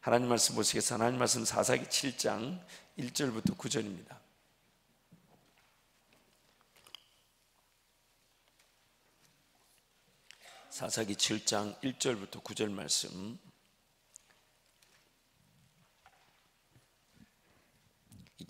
하나님 말씀 보시겠습니다. 하나님 말씀 사사기 7장 1절부터 9절입니다. 사사기 7장 1절부터 9절 말씀.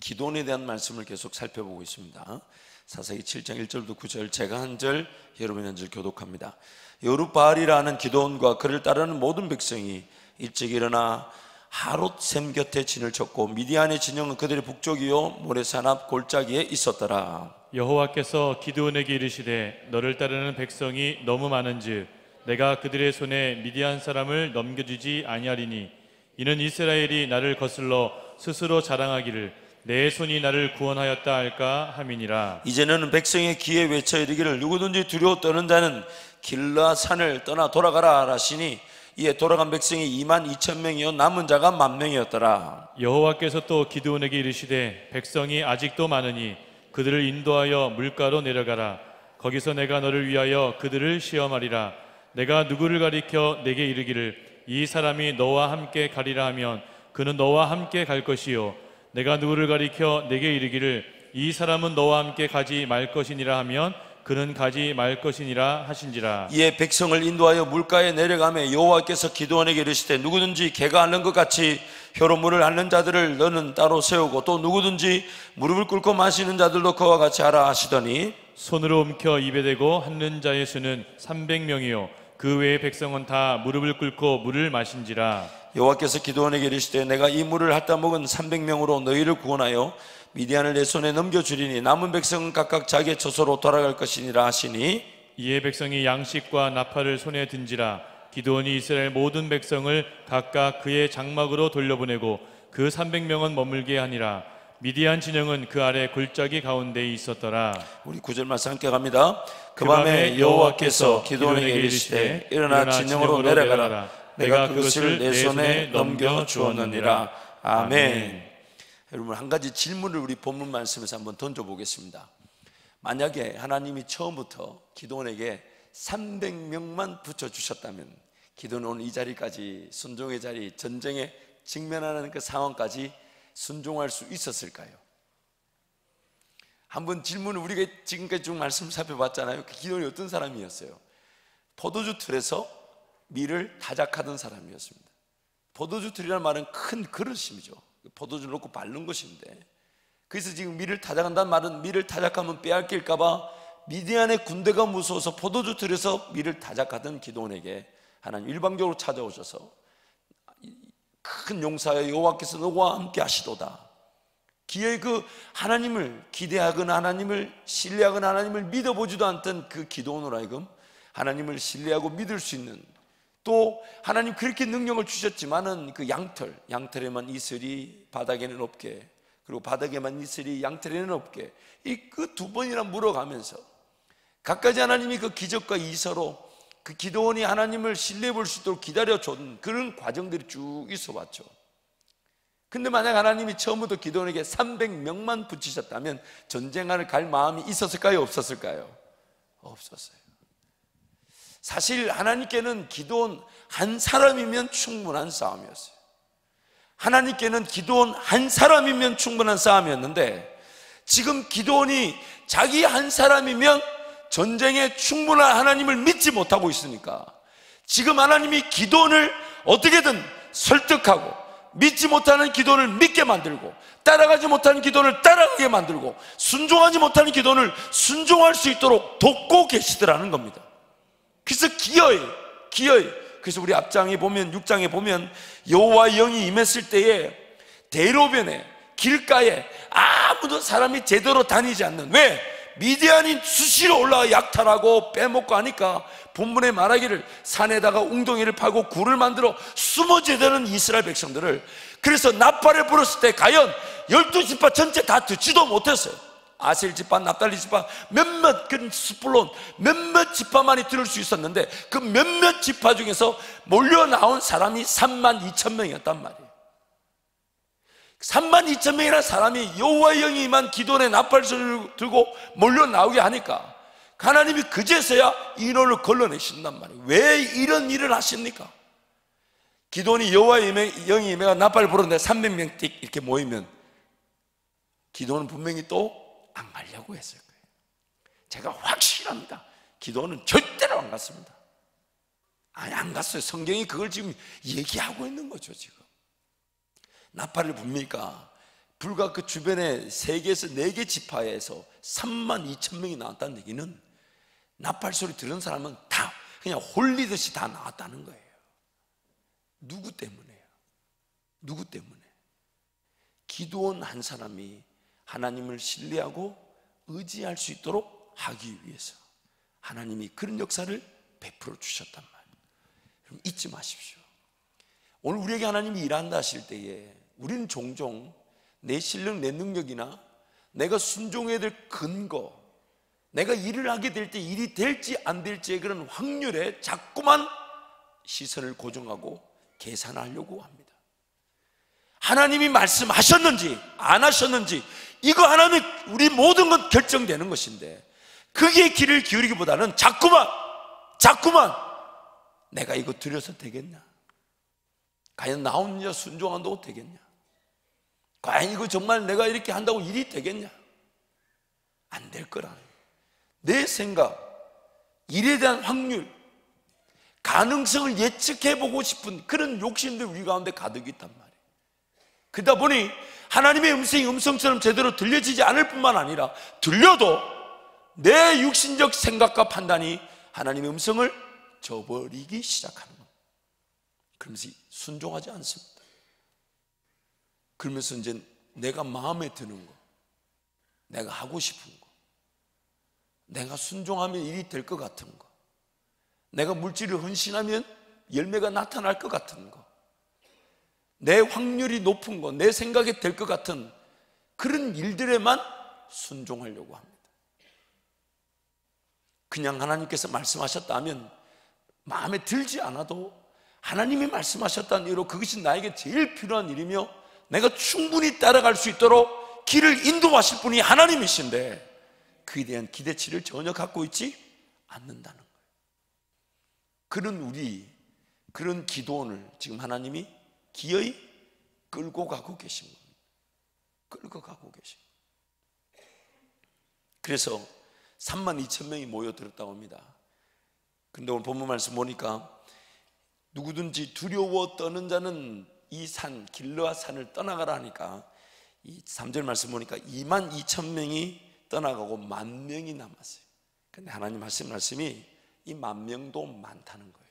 기도원에 대한 말씀을 계속 살펴보고 있습니다. 사사기 7장 1절부터 9절, 제가 한 절, 여러분이 한 절 교독합니다. 여룻바알이라는 기도원과 그를 따르는 모든 백성이 일찍 일어나 하롯샘 곁에 진을 쳤고 미디안의 진영은 그들의 북쪽이요 모레산 앞 골짜기에 있었더라. 여호와께서 기드온에게 이르시되 너를 따르는 백성이 너무 많은즉 내가 그들의 손에 미디안 사람을 넘겨주지 아니하리니 이는 이스라엘이 나를 거슬러 스스로 자랑하기를 내 손이 나를 구원하였다 할까 함이니라. 이제는 백성의 귀에 외쳐 이르기를 누구든지 두려워 떠는 자는 길라 산을 떠나 돌아가라 하시니 이에 돌아간 백성이 22,000명이요 남은 자가 10,000명이었더라. 여호와께서 또 기드온에게 이르시되 백성이 아직도 많으니 그들을 인도하여 물가로 내려가라. 거기서 내가 너를 위하여 그들을 시험하리라. 내가 누구를 가리켜 내게 이르기를 이 사람이 너와 함께 가리라 하면 그는 너와 함께 갈 것이요 내가 누구를 가리켜 내게 이르기를 이 사람은 너와 함께 가지 말 것이니라 하면 그는 가지 말 것이니라 하신지라. 이에 백성을 인도하여 물가에 내려가매 여호와께서 기드온에게 이르시되 누구든지 개가 앓는 것 같이 혀로 물을 앓는 자들을 너는 따로 세우고 또 누구든지 무릎을 꿇고 마시는 자들도 그와 같이 하라 하시더니 손으로 움켜 입에 대고 핥는 자의 수는 300명이요 그 외의 백성은 다 무릎을 꿇고 물을 마신지라. 여호와께서 기드온에게 이르시되 내가 이 물을 핥다 먹은 300명으로 너희를 구원하여 미디안을 내 손에 넘겨주리니 남은 백성은 각각 자기의 처소로 돌아갈 것이니라 하시니 이에 백성이 양식과 나팔을 손에 든지라. 기드온이 이스라엘 모든 백성을 각각 그의 장막으로 돌려보내고 그 300명은 머물게 하니라. 미디안 진영은 그 아래 골짜기 가운데에 있었더라. 우리 9절 말씀 함께 갑니다. 그 밤에 여호와께서 기드온에게 이르시되 일어나 진영으로 내려가라. 내가 그것을 내 손에 넘겨주었느니라. 아멘. 여러분, 한 가지 질문을 우리 본문 말씀에서 한번 던져보겠습니다. 만약에 하나님이 처음부터 기드온에게 300명만 붙여주셨다면 기드온은 오늘 이 자리까지, 순종의 자리, 전쟁에 직면하는 그 상황까지 순종할 수 있었을까요? 한번 질문을, 우리가 지금까지 쭉 말씀 살펴봤잖아요. 그 기드온이 어떤 사람이었어요? 포도주 틀에서 밀을 타작하던 사람이었습니다. 포도주 틀이라는 말은 큰 그릇임이죠. 포도주를 넣고 바른 것인데, 그래서 지금 밀을 타작한다는 말은 밀을 타작하면 빼앗길까봐 미디안의 군대가 무서워서 포도주 틀에서 밀을 타작하던 기드온에게 하나님 일방적으로 찾아오셔서 큰 용사여 여호와께서 너와 함께 하시도다. 기어이 그 하나님을 기대하거나 하나님을 신뢰하거나 하나님을 믿어보지도 않던 그 기드온으로 하여금 하나님을 신뢰하고 믿을 수 있는, 또 하나님 그렇게 능력을 주셨지만은 그 양털에만 이슬이 바닥에는 없게, 그리고 바닥에만 이슬이 양털에는 없게, 이 그 두 번이나 물어가면서 각가지 하나님이 그 기적과 이서로 그 기드온이 하나님을 신뢰해 볼 수 있도록 기다려준 그런 과정들이 쭉 있어 왔죠. 근데 만약 하나님이 처음부터 기드온에게 300명만 붙이셨다면 전쟁을 갈 마음이 있었을까요? 없었을까요? 없었어요. 사실 하나님께는 기드온 한 사람이면 충분한 싸움이었어요. 하나님께는 기드온 한 사람이면 충분한 싸움이었는데, 지금 기드온이 자기 한 사람이면 전쟁에 충분한 하나님을 믿지 못하고 있으니까 지금 하나님이 기드온을 어떻게든 설득하고 믿지 못하는 기드온을 믿게 만들고 따라가지 못하는 기드온을 따라가게 만들고 순종하지 못하는 기드온을 순종할 수 있도록 돕고 계시더라는 겁니다. 그래서 기어이 그래서 우리 앞장에 보면 6장에 보면 여호와의 영이 임했을 때에 대로변에 길가에 아무도 사람이 제대로 다니지 않는, 왜? 미디안이 수시로 올라와 약탈하고 빼먹고 하니까 본문에 말하기를 산에다가 웅덩이를 파고 굴을 만들어 숨어 지내는 이스라엘 백성들을, 그래서 나팔을 불었을 때 과연 12지파 전체 다 듣지도 못했어요. 아셀 지파, 납달리 지파 몇몇 그 스불론 몇몇 지파만이 들을 수 있었는데 그 몇몇 지파 중에서 몰려 나온 사람이 32,000명이었단 말이에요. 32,000명이라는 사람이 여호와의 영이 임한 기드온의 나팔 소리를 들고 몰려 나오게 하니까 하나님이 그제서야 인원을 걸러내신단 말이에요. 왜 이런 일을 하십니까? 기도원이 여호와의 영이 임해가 나팔을 불었는데 300명 띡 이렇게 모이면 기도원은 분명히 또 안 가려고 했을 거예요. 제가 확실합니다. 기도원은 절대로 안 갔습니다. 아니, 안 갔어요. 성경이 그걸 지금 얘기하고 있는 거죠. 지금 나팔을 붑니까 불과 그 주변에 3개에서 4개 지파에서 32,000명이 나왔다는 얘기는 나팔 소리 들은 사람은 다 그냥 홀리듯이 다 나왔다는 거예요. 누구 때문에요? 누구 때문에? 기도원 한 사람이 하나님을 신뢰하고 의지할 수 있도록 하기 위해서 하나님이 그런 역사를 베풀어 주셨단 말이에요. 여러분, 잊지 마십시오. 오늘 우리에게 하나님이 일한다 하실 때에 우리는 종종 내 실력, 내 능력이나 내가 순종해야 될 근거, 내가 일을 하게 될 때 일이 될지 안 될지의 그런 확률에 자꾸만 시선을 고정하고 계산하려고 합니다. 하나님이 말씀하셨는지 안 하셨는지 이거 하나는 우리 모든 건 결정되는 것인데, 그게 귀를 기울이기보다는 자꾸만 내가 이거 드려서 되겠냐, 과연 나 혼자 순종한다고 되겠냐, 과연 이거 정말 내가 이렇게 한다고 일이 되겠냐, 안 될 거라는 내 생각, 일에 대한 확률, 가능성을 예측해보고 싶은 그런 욕심들 우리 가운데 가득 있단 말이에요. 그러다 보니 하나님의 음성이 음성처럼 제대로 들려지지 않을 뿐만 아니라 들려도 내 육신적 생각과 판단이 하나님의 음성을 저버리기 시작하는 겁니다. 그러면서 순종하지 않습니다. 그러면서 이제 내가 마음에 드는 거, 내가 하고 싶은 거, 내가 순종하면 일이 될 것 같은 거, 내가 물질을 헌신하면 열매가 나타날 것 같은 거, 내 확률이 높은 거, 내 생각에 될 것 같은 그런 일들에만 순종하려고 합니다. 그냥 하나님께서 말씀하셨다면 마음에 들지 않아도 하나님이 말씀하셨다는 이유로 그것이 나에게 제일 필요한 일이며 내가 충분히 따라갈 수 있도록 길을 인도하실 분이 하나님이신데 그에 대한 기대치를 전혀 갖고 있지 않는다는 거예요. 그런 기도원을 지금 하나님이 기어이 끌고 가고 계신 겁니다. 끌고 가고 계신 겁니다. 그래서 32,000명이 모여들었다고 합니다. 근데 오늘 본문 말씀 보니까 누구든지 두려워 떠는 자는 이 산, 길르앗 산을 떠나가라 하니까 이 3절 말씀 보니까 22,000명이 떠나가고 10,000명이 남았어요. 근데 하나님 하신 말씀이 이 10,000명도 많다는 거예요.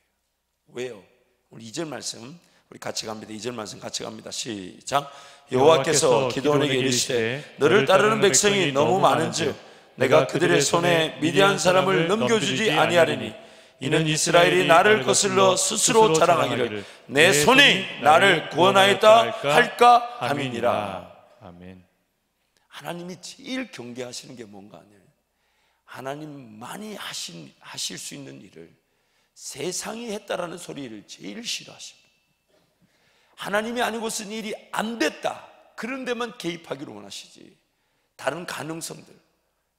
왜요? 오늘 2절 말씀 우리 같이 갑니다. 2절 말씀 같이 갑니다. 시작. 여호와께서 기드온에게 이르시되 너를 따르는 백성이 너무 많은즉 내가 그들의 손에 미디안 사람을 넘겨주지 아니하리니 이는 이스라엘이 나를 거슬러 스스로 자랑하기를 내 손이 나를 구원하였다 할까 함이니라. 아멘. 하나님이 제일 경계하시는 게 뭔가 아니에요. 하나님만이 하실 수 있는 일을 세상이 했다라는 소리를 제일 싫어하십니다. 하나님이 아니고선 일이 안 됐다 그런 데만 개입하기를 원하시지, 다른 가능성들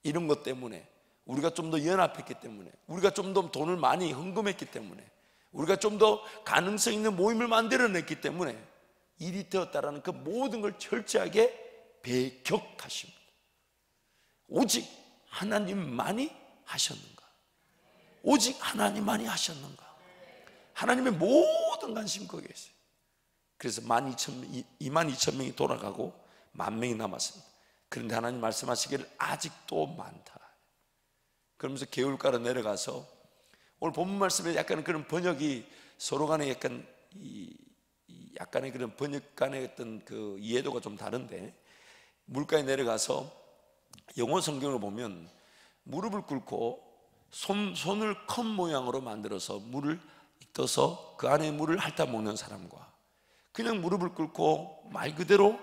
이런 것 때문에 우리가 좀 더 연합했기 때문에, 우리가 좀 더 돈을 많이 헌금했기 때문에, 우리가 좀 더 가능성 있는 모임을 만들어냈기 때문에 일이 되었다라는 그 모든 걸 철저하게 배격하십니다. 오직 하나님만이 하셨는가? 오직 하나님만이 하셨는가? 하나님의 모든 관심 거기에 있어요. 그래서 22,000명이 돌아가고 10,000명이 남았습니다. 그런데 하나님 말씀하시기를 아직도 많다. 그러면서 개울가로 내려가서 오늘 본문 말씀에 약간 그런 번역이 서로 간에 약간의 그런 번역 간의 어떤 그 이해도가 좀 다른데, 물가에 내려가서 영어 성경을 보면 무릎을 꿇고 손을 컵 모양으로 만들어서 물을 떠서 그 안에 물을 핥아 먹는 사람과 그냥 무릎을 꿇고 말 그대로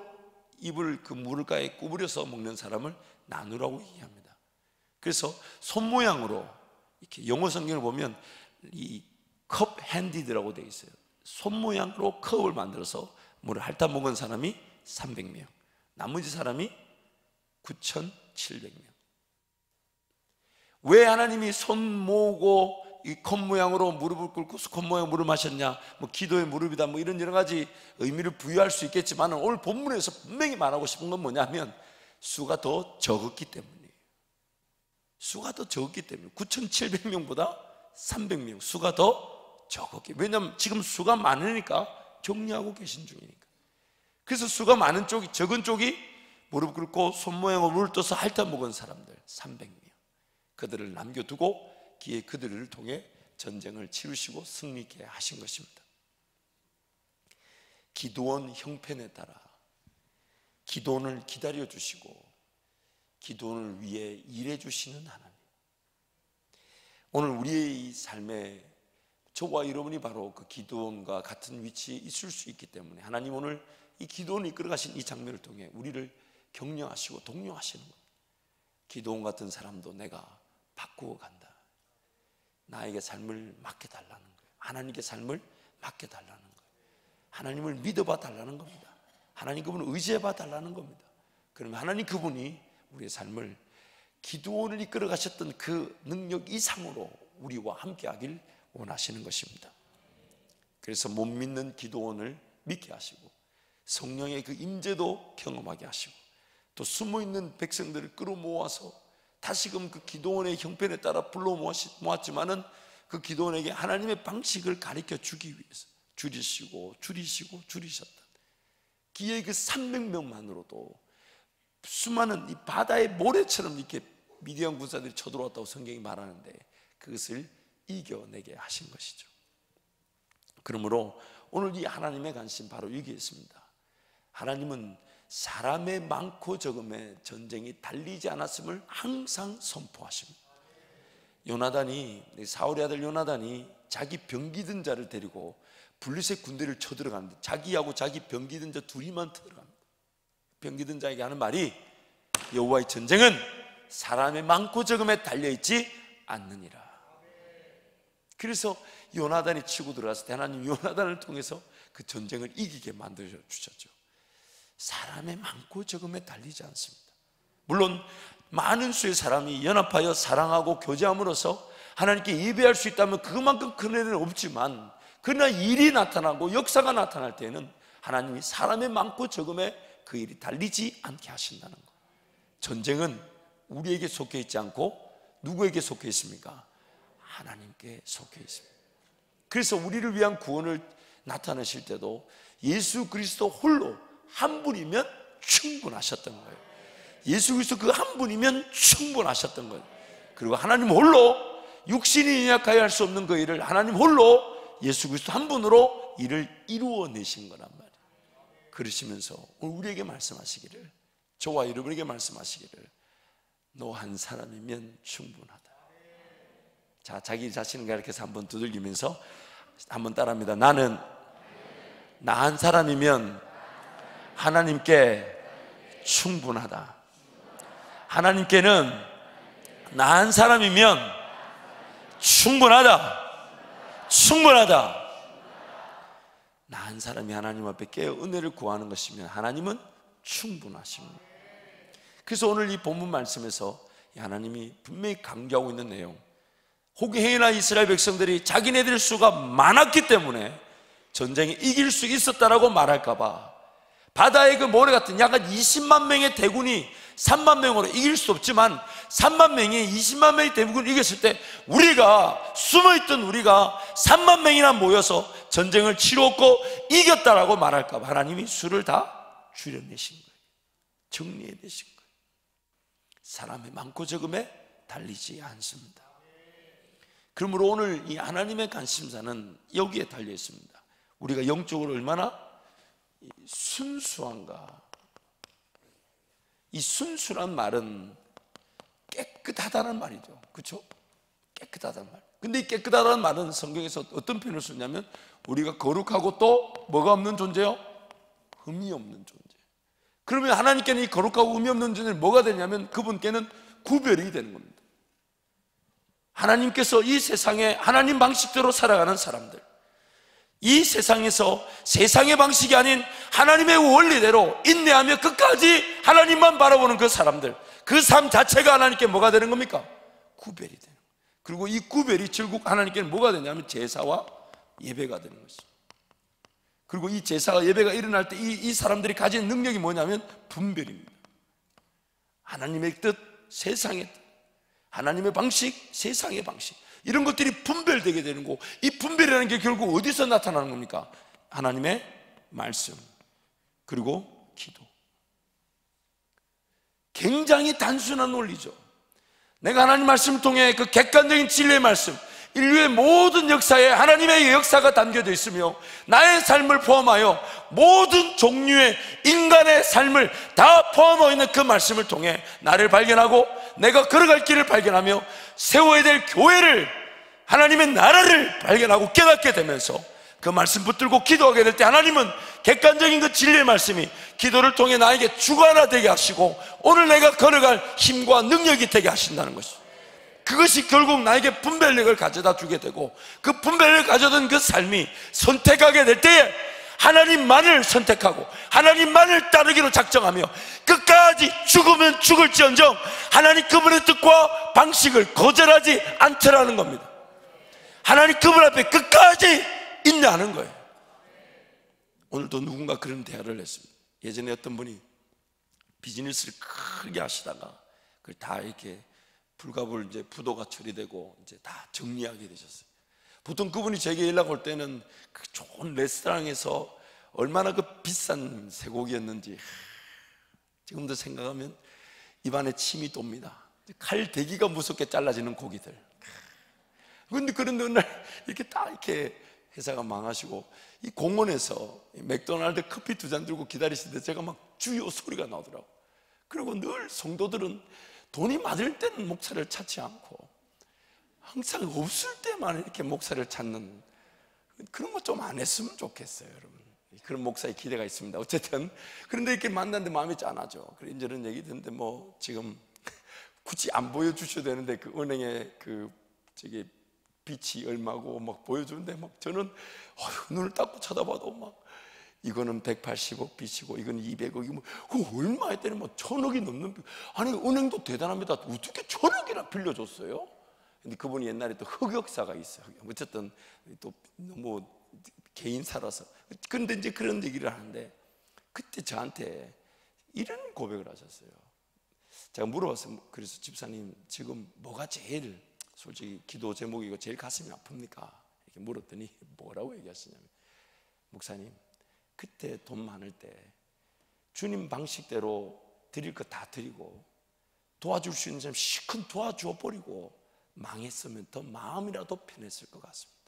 입을 그 물가에 구부려서 먹는 사람을 나누라고 얘기합니다. 그래서 손 모양으로 이렇게 영어 성경을 보면 이 컵 핸디드라고 되어 있어요. 손 모양으로 컵을 만들어서 물을 핥아 먹은 사람이 300명, 나머지 사람이 9,700명. 왜 하나님이 손 모으고 이 컵 모양으로 무릎을 꿇고 컵 모양 물을 마셨냐, 뭐 기도의 무릎이다, 뭐 이런 여러 가지 의미를 부여할 수 있겠지만 오늘 본문에서 분명히 말하고 싶은 건 뭐냐면 수가 더 적었기 때문이에요. 수가 더 적었기 때문에 9,700명보다 300명 수가 더 적었기. 왜냐하면 지금 수가 많으니까 격리하고 계신 중이니까. 그래서 수가 많은 쪽이, 적은 쪽이 무릎 꿇고 손 모양으로 물을 떠서 핥아 먹은 사람들 300명, 그들을 남겨두고 기에 그들을 통해 전쟁을 치르시고 승리케 하신 것입니다. 기드온 형편에 따라 기드온을 기다려 주시고 기드온을 위해 일해 주시는 하나님. 오늘 우리의 이 삶에 저와 여러분이 바로 그 기드온과 같은 위치에 있을 수 있기 때문에 하나님 오늘 이 기드온을 이끌어가신 이 장면을 통해 우리를 격려하시고 독려하시는 겁니다. 기드온 같은 사람도 내가 바꾸어 간다. 나에게 삶을 맡겨달라는 거예요. 하나님께 삶을 맡겨달라는 거예요. 하나님을 믿어봐 달라는 겁니다. 하나님 그분을 의지해봐 달라는 겁니다. 그러면 하나님 그분이 우리의 삶을 기드온을 이끌어 가셨던 그 능력 이상으로 우리와 함께 하길 원하시는 것입니다. 그래서 못 믿는 기드온을 믿게 하시고 성령의 그 임재도 경험하게 하시고 또 숨어있는 백성들을 끌어모아서 다시금 그 기드온의 형편에 따라 불러 모았지만은 그 기드온에게 하나님의 방식을 가르쳐 주기 위해서 줄이셨다. 기의 그 300명만으로도 수많은 이 바다의 모래처럼 이렇게 미디안 군사들이 쳐들어왔다고 성경이 말하는데 그것을 이겨내게 하신 것이죠. 그러므로 오늘 이 하나님의 관심 바로 여기에 있습니다. 하나님은 사람의 많고 적음에 전쟁이 달리지 않았음을 항상 선포하십니다. 요나단이, 사울의 아들 요나단이 자기 병기든 자를 데리고 블레셋 군대를 쳐들어가는데 자기하고 자기 병기든 자 둘이만 들어갑니다. 병기든 자에게 하는 말이 여호와의 전쟁은 사람의 많고 적음에 달려있지 않느니라. 그래서 요나단이 치고 들어갔을 때 하나님 요나단을 통해서 그 전쟁을 이기게 만들어 주셨죠. 사람의 많고 적음에 달리지 않습니다. 물론 많은 수의 사람이 연합하여 사랑하고 교제함으로써 하나님께 예배할 수 있다면 그만큼 큰 은혜는 없지만 그러나 일이 나타나고 역사가 나타날 때에는 하나님이 사람의 많고 적음에 그 일이 달리지 않게 하신다는 것. 전쟁은 우리에게 속해 있지 않고 누구에게 속해 있습니까? 하나님께 속해 있습니다. 그래서 우리를 위한 구원을 나타내실 때도 예수 그리스도 홀로 한 분이면 충분하셨던 거예요. 예수 그리스도 그 한 분이면 충분하셨던 거예요. 그리고 하나님 홀로 육신이 연약하여 할 수 없는 그 일을 하나님 홀로 예수 그리스도 한 분으로 일을 이루어내신 거란 말이에요. 그러시면서 오늘 우리에게 말씀하시기를, 저와 여러분에게 말씀하시기를, 너 한 사람이면 충분하다. 자, 자기 자신을 가리켜서 한번 두들기면서 한번 따라합니다. 나는 나 한 사람이면 하나님께 충분하다. 하나님께는 나 한 사람이면 충분하다. 나 한 사람이 하나님 앞에 깨어 은혜를 구하는 것이면 하나님은 충분하십니다. 그래서 오늘 이 본문 말씀에서 하나님이 분명히 강조하고 있는 내용, 혹 행여나 이스라엘 백성들이 자기네들 수가 많았기 때문에 전쟁에 이길 수 있었다라고 말할까봐 바다의 그 모래 같은 약간 20만 명의 대군이 3만 명으로 이길 수 없지만 3만 명이 20만 명의 대군을 이겼을 때 우리가 숨어있던 우리가 3만 명이나 모여서 전쟁을 치루었고 이겼다라고 말할까봐 하나님이 수를 다 줄여내신 거예요. 정리해내신 거예요. 사람의 많고 적음에 달리지 않습니다. 그러므로 오늘 이 하나님의 관심사는 여기에 달려 있습니다. 우리가 영적으로 얼마나 순수한가. 이 순수란 말은 깨끗하다는 말이죠. 그렇죠? 깨끗하다는 말. 근데 이 깨끗하다는 말은 성경에서 어떤 표현을 쓰냐면 우리가 거룩하고 또 뭐가 없는 존재요? 흠이 없는 존재. 그러면 하나님께는 이 거룩하고 흠이 없는 존재는 뭐가 되냐면 그분께는 구별이 되는 겁니다. 하나님께서 이 세상에 하나님 방식대로 살아가는 사람들, 이 세상에서 세상의 방식이 아닌 하나님의 원리대로 인내하며 끝까지 하나님만 바라보는 그 사람들, 그 삶 자체가 하나님께 뭐가 되는 겁니까? 구별이 되는 거예요. 그리고 이 구별이 결국 하나님께는 뭐가 되냐면 제사와 예배가 되는 것입니다. 그리고 이 제사와 예배가 일어날 때 이 사람들이 가진 능력이 뭐냐면 분별입니다. 하나님의 뜻, 세상의 뜻, 하나님의 방식, 세상의 방식, 이런 것들이 분별되게 되는 거고, 이 분별이라는 게 결국 어디서 나타나는 겁니까? 하나님의 말씀, 그리고 기도. 굉장히 단순한 논리죠. 내가 하나님 말씀을 통해 그 객관적인 진리의 말씀, 인류의 모든 역사에 하나님의 역사가 담겨져 있으며 나의 삶을 포함하여 모든 종류의 인간의 삶을 다 포함하고 있는 그 말씀을 통해 나를 발견하고 내가 걸어갈 길을 발견하며 세워야 될 교회를, 하나님의 나라를 발견하고 깨닫게 되면서 그 말씀 붙들고 기도하게 될 때 하나님은 객관적인 그 진리의 말씀이 기도를 통해 나에게 주관화되게 하시고 오늘 내가 걸어갈 힘과 능력이 되게 하신다는 것이죠. 그것이 결국 나에게 분별력을 가져다 주게 되고, 그 분별력을 가져던 그 삶이 선택하게 될 때에 하나님만을 선택하고 하나님만을 따르기로 작정하며 끝까지 죽으면 죽을지언정 하나님 그분의 뜻과 방식을 거절하지 않더라는 겁니다. 하나님 그분 앞에 끝까지 인내하는 거예요. 오늘도 누군가 그런 대화를 했습니다. 예전에 어떤 분이 비즈니스를 크게 하시다가 그걸 다 이렇게 불가불 이제 부도가 처리되고 이제 다 정리하게 되셨어요. 보통 그분이 제게 연락 올 때는 그 좋은 레스토랑에서 얼마나 그 비싼 쇠고기였는지 지금도 생각하면 입안에 침이 돕니다. 칼 대기가 무섭게 잘라지는 고기들. 그런데 어느 날 이렇게 딱 이렇게 회사가 망하시고 이 공원에서 맥도날드 커피 2잔 들고 기다리시는데 제가 막 주요 소리가 나오더라고. 그리고 늘 성도들은 돈이 많을 때는 목사를 찾지 않고 항상 없을 때만 이렇게 목사를 찾는, 그런 거 좀 안 했으면 좋겠어요, 여러분. 그런 목사의 기대가 있습니다. 어쨌든 그런데 이렇게 만났는데 마음이 짠하죠. 이런저런 얘기 듣는데 뭐 지금 굳이 안 보여주셔도 되는데 그 은행에 그 저기 빛이 얼마고 막 보여주는데 막 저는 눈을 딱 쳐다봐도 막 이거는 180억 빚이고 이건 200억이고 뭐 그거 얼마 했더니 뭐 1000억이 넘는, 아니 은행도 대단합니다. 어떻게 1000억이나 빌려줬어요? 근데 그분이 옛날에 또 흑역사가 있어요. 어쨌든 또 너무 개인사라서. 그런데 이제 그런 얘기를 하는데 그때 저한테 이런 고백을 하셨어요. 제가 물어봤어요. 그래서 집사님 지금 뭐가 제일 솔직히 기도 제목이고 제일 가슴이 아픕니까? 이렇게 물었더니 뭐라고 얘기하시냐면, 목사님 그때 돈 많을 때 주님 방식대로 드릴 거 다 드리고 도와줄 수 있는 사람 시큰 도와줘 버리고 망했으면 더 마음이라도 편했을 것 같습니다.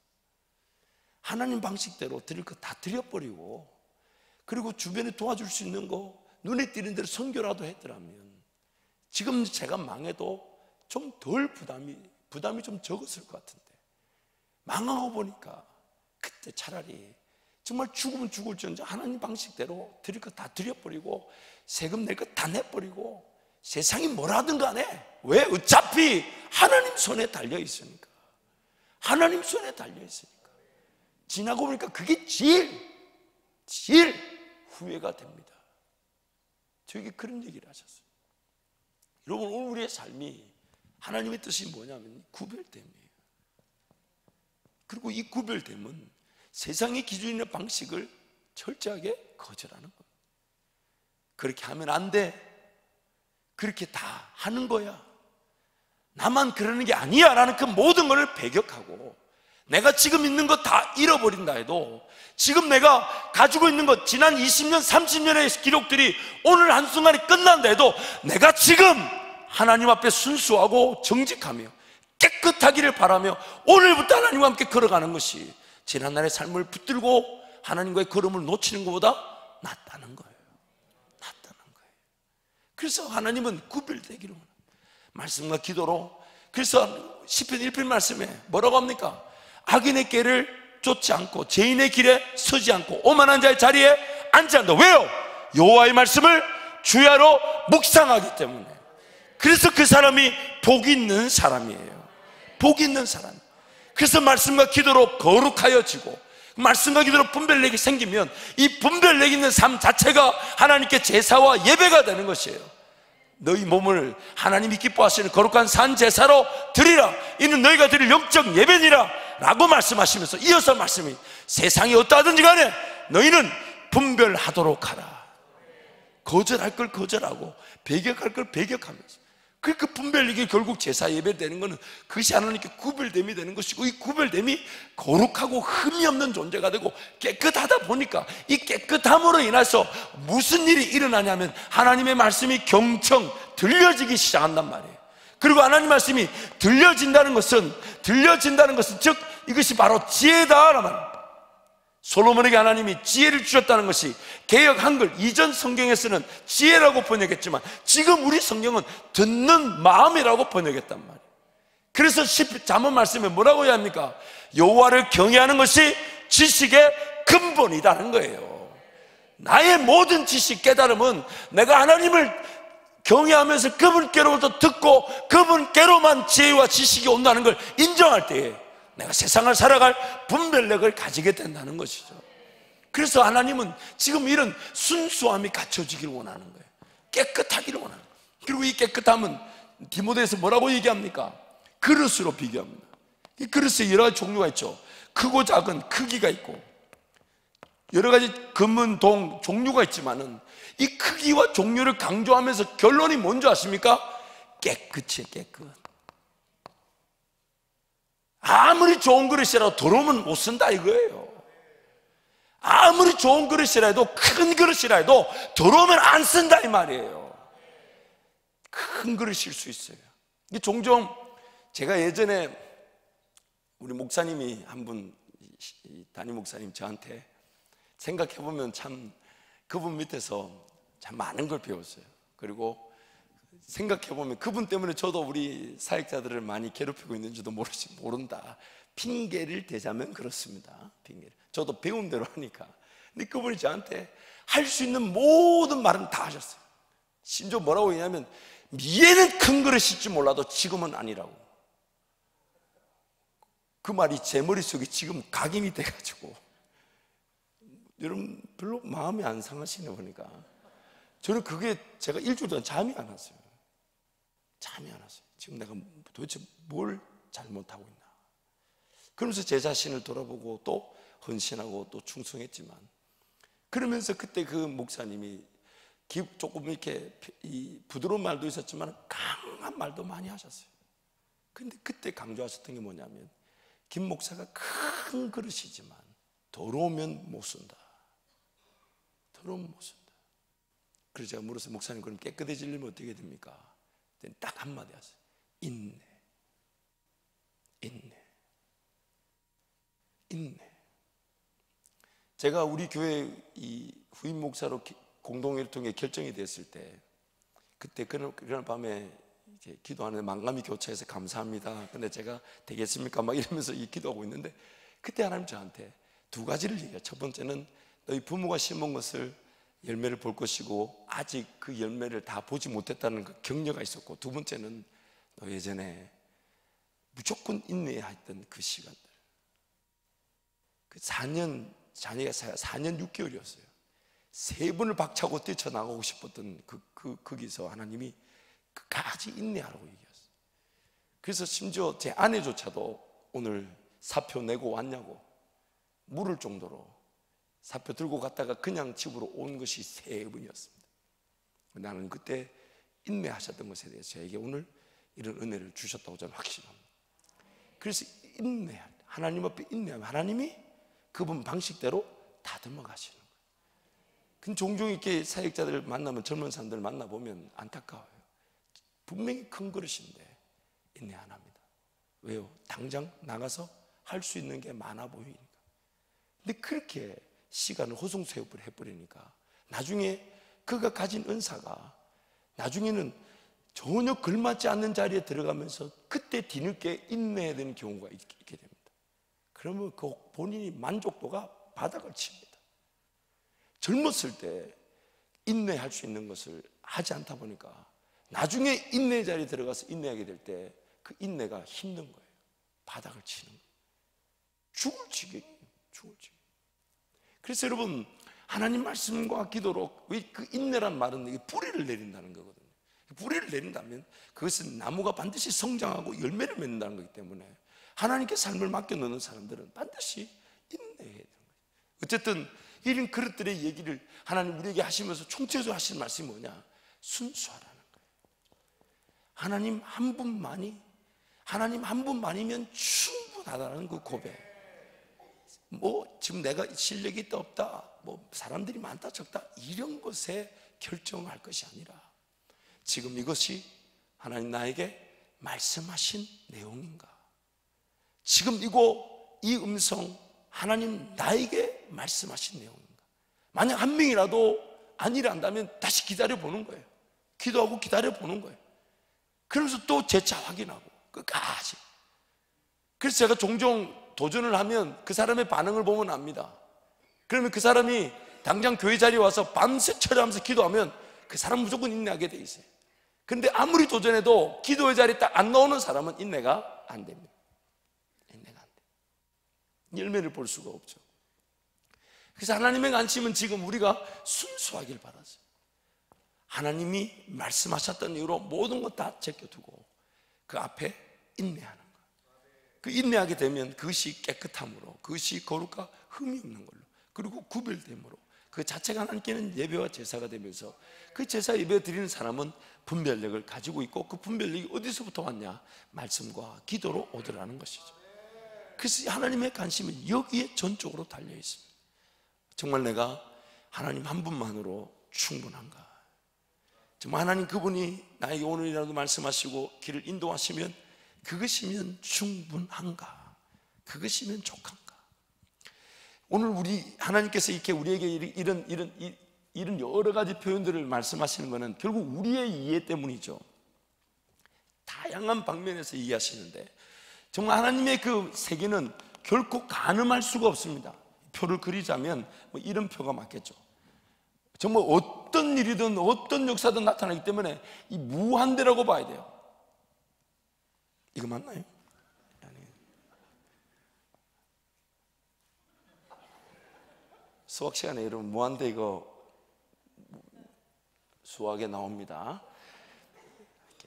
하나님 방식대로 드릴 거 다 드려버리고 그리고 주변에 도와줄 수 있는 거 눈에 띄는 대로 선교라도 했더라면 지금 제가 망해도 좀 덜 부담이 좀 적었을 것 같은데 망하고 보니까 그때 차라리 정말 죽으면 죽을지언정 하나님 방식대로 드릴 거 다 드려버리고 세금 낼 거 다 내버리고 세상이 뭐라든 간에, 왜? 어차피 하나님 손에 달려 있으니까. 하나님 손에 달려 있으니까. 지나고 보니까 그게 제일 후회가 됩니다. 저에게 그런 얘기를 하셨어요. 여러분, 오늘 우리의 삶이 하나님의 뜻이 뭐냐면 구별됨이에요. 그리고 이 구별됨은 세상의 기준이나 방식을 철저하게 거절하는 겁니다. 그렇게 하면 안 돼. 그렇게 다 하는 거야. 나만 그러는 게 아니야 라는 그 모든 것을 배격하고 내가 지금 있는 거 다 잃어버린다 해도 지금 내가 가지고 있는 것 지난 20년, 30년의 기록들이 오늘 한순간에 끝난다 해도 내가 지금 하나님 앞에 순수하고 정직하며 깨끗하기를 바라며 오늘부터 하나님과 함께 걸어가는 것이 지난날의 삶을 붙들고 하나님과의 걸음을 놓치는 것보다 낫다는 거예요. 낫다는 거예요. 그래서 하나님은 구별되기로 말씀과 기도로. 그래서 시편 1편 말씀에 뭐라고 합니까? 악인의 길을 쫓지 않고 죄인의 길에 서지 않고 오만한 자의 자리에 앉지 않는다. 왜요? 여호와의 말씀을 주야로 묵상하기 때문에. 그래서 그 사람이 복 있는 사람이에요. 복 있는 사람. 그래서 말씀과 기도로 거룩하여지고 말씀과 기도로 분별력이 생기면 이 분별력 있는 삶 자체가 하나님께 제사와 예배가 되는 것이에요. 너희 몸을 하나님이 기뻐하시는 거룩한 산 제사로 드리라. 이는 너희가 드릴 영적 예배니라 라고 말씀하시면서 이어서 말씀이, 세상이 어떠하든지 간에 너희는 분별하도록 하라. 거절할 걸 거절하고 배격할 걸 배격하면서, 그 분별력이 결국 제사 예배 되는 것은 그것이 하나님께 구별됨이 되는 것이고, 이 구별됨이 거룩하고 흠이 없는 존재가 되고 깨끗하다 보니까 이 깨끗함으로 인해서 무슨 일이 일어나냐면 하나님의 말씀이 경청 들려지기 시작한단 말이에요. 그리고 하나님 말씀이 들려진다는 것은 즉 이것이 바로 지혜다라는 말이에요. 솔로몬에게 하나님이 지혜를 주셨다는 것이 개역 한글 이전 성경에서는 지혜라고 번역했지만 지금 우리 성경은 듣는 마음이라고 번역했단 말이에요. 그래서 잠언 말씀에 뭐라고 해야 합니까? 여호와를 경외하는 것이 지식의 근본이라는 거예요. 나의 모든 지식 깨달음은 내가 하나님을 경외하면서 그분께로부터 듣고 그분께로만 지혜와 지식이 온다는 걸 인정할 때에 내가 세상을 살아갈 분별력을 가지게 된다는 것이죠. 그래서 하나님은 지금 이런 순수함이 갖춰지기를 원하는 거예요. 깨끗하기를 원하는 거예요. 그리고 이 깨끗함은 디모데에서 뭐라고 얘기합니까? 그릇으로 비교합니다. 이 그릇에 여러 가지 종류가 있죠. 크고 작은 크기가 있고 여러 가지 금은 동 종류가 있지만은 이 크기와 종류를 강조하면서 결론이 뭔지 아십니까? 깨끗이에요. 깨끗. 아무리 좋은 그릇이라도 더러우면 못 쓴다 이거예요. 아무리 좋은 그릇이라도 큰 그릇이라도 더러우면 안 쓴다 이 말이에요. 큰 그릇일 수 있어요. 종종 제가 예전에 우리 목사님이 한 분, 담임 목사님 저한테 생각해보면 참 그분 밑에서 참 많은 걸 배웠어요. 그리고 생각해보면 그분 때문에 저도 우리 사역자들을 많이 괴롭히고 있는지도 모른다. 핑계를 대자면 그렇습니다. 핑계를. 저도 배운 대로 하니까. 근데 그분이 저한테 할 수 있는 모든 말은 다 하셨어요. 심지어 뭐라고 했냐면 미래는 큰 그릇일지 몰라도 지금은 아니라고. 그 말이 제 머릿속에 지금 각인이 돼가지고 여러분 별로 마음이 안 상하시네 보니까. 저는 그게 제가 일주일 동안 잠이 안 왔어요. 잠이 안 왔어요. 지금 내가 도대체 뭘 잘못하고 있나. 그러면서 제 자신을 돌아보고 또 헌신하고 또 충성했지만, 그러면서 그때 그 목사님이 조금 이렇게 부드러운 말도 있었지만 강한 말도 많이 하셨어요. 근데 그때 강조하셨던 게 뭐냐면, 김 목사가 큰 그릇이지만 더러우면 못 쓴다. 더러우면 못 쓴다. 그래서 제가 물었어요. 목사님, 그럼 깨끗해지려면 어떻게 됩니까? 딱 한마디 하세요. 인내. 제가 우리 교회 이 후임 목사로 공동회를 통해 결정이 됐을 때, 그때 그날 밤에 이제 기도하는데 만감이 교차해서 감사합니다. 근데 제가 되겠습니까? 막 이러면서 기도하고 있는데, 그때 하나님 저한테 두 가지를 얘기해요. 첫 번째는 너희 부모가 심은 것을 열매를 볼 것이고 아직 그 열매를 다 보지 못했다는 그 격려가 있었고, 두 번째는 너 예전에 무조건 인내해야 했던 그 시간들, 그 4년 자녀가 4년 6개월이었어요. 3번을 박차고 뛰쳐나가고 싶었던 거기서 하나님이 끝까지 인내하라고 얘기했어요. 그래서 심지어 제 아내조차도 오늘 사표 내고 왔냐고 물을 정도로 사표 들고 갔다가 그냥 집으로 온 것이 3번이었습니다. 나는 그때 인내하셨던 것에 대해서 저에게 오늘 이런 은혜를 주셨다고 저는 확신합니다. 그래서 하나님 앞에 인내하면 하나님이 그분 방식대로 다듬어 가시는 거예요. 근데 종종 이렇게 사역자들 만나면, 젊은 사람들 만나보면 안타까워요. 분명히 큰 그릇인데 인내 안 합니다. 왜요? 당장 나가서 할 수 있는 게 많아 보이니까. 근데 그렇게 시간을 호송세업을 해버리니까 나중에 그가 가진 은사가 나중에는 전혀 걸맞지 않는 자리에 들어가면서 그때 뒤늦게 인내해야 되는 경우가 있게 됩니다. 그러면 그 본인이 만족도가 바닥을 칩니다. 젊었을 때 인내할 수 있는 것을 하지 않다 보니까 나중에 인내 자리에 들어가서 인내하게 될 때 그 인내가 힘든 거예요. 바닥을 치는 거예요. 죽을 지경이에요. 죽을 지경. 그래서 여러분, 하나님 말씀과 기도로, 왜 그 인내란 말은 뿌리를 내린다는 거거든요. 뿌리를 내린다면 그것은 나무가 반드시 성장하고 열매를 맺는다는 거기 때문에 하나님께 삶을 맡겨놓는 사람들은 반드시 인내해야 되는 거예요. 어쨌든 이런 그릇들의 얘기를 하나님 우리에게 하시면서 총체적으로 하시는 말씀이 뭐냐? 순수하라는 거예요. 하나님 한 분만이면 충분하다는 그 고백. 뭐 지금 내가 실력이 있다 없다, 뭐 사람들이 많다 적다, 이런 것에 결정할 것이 아니라 지금 이것이 하나님 나에게 말씀하신 내용인가? 지금 이 음성 하나님 나에게 말씀하신 내용인가? 만약 한 명이라도 아니라 한다면 다시 기다려 보는 거예요. 기도하고 기다려 보는 거예요. 그러면서 또 재차 확인하고 끝까지. 그래서 제가 종종 도전을 하면 그 사람의 반응을 보면 압니다. 그러면 그 사람이 당장 교회 자리에 와서 밤새 철야하면서 기도하면 그 사람 무조건 인내하게 돼 있어요. 그런데 아무리 도전해도 기도의 자리에 딱 안 나오는 사람은 인내가 안 됩니다. 인내가 안 돼요. 열매를 볼 수가 없죠. 그래서 하나님의 관심은 지금 우리가 순수하길 바라죠. 하나님이 말씀하셨던 이유로 모든 것 다 제껴두고 그 앞에 인내하는 것. 그 인내하게 되면 그것이 깨끗함으로, 그것이 거룩과 흠이 없는 걸로, 그리고 구별됨으로 그 자체가 하나님께는 예배와 제사가 되면서 그 제사 예배 드리는 사람은 분별력을 가지고 있고 그 분별력이 어디서부터 왔냐? 말씀과 기도로 오더라는 것이죠. 그래서 하나님의 관심은 여기에 전적으로 달려 있습니다. 정말 내가 하나님 한 분만으로 충분한가? 정말 하나님 그분이 나에게 오늘이라도 말씀하시고 길을 인도하시면 그것이면 충분한가? 그것이면 족한가? 오늘 우리 하나님께서 이렇게 우리에게 이런 여러 가지 표현들을 말씀하시는 것은 결국 우리의 이해 때문이죠. 다양한 방면에서 이해하시는데 정말 하나님의 그 세계는 결코 가늠할 수가 없습니다. 표를 그리자면 뭐 이런 표가 맞겠죠. 정말 어떤 일이든 어떤 역사든 나타나기 때문에 이 무한대라고 봐야 돼요. 이거 맞나요? 아니에요. 수학 시간에 여러분 무한대 이거 수학에 나옵니다.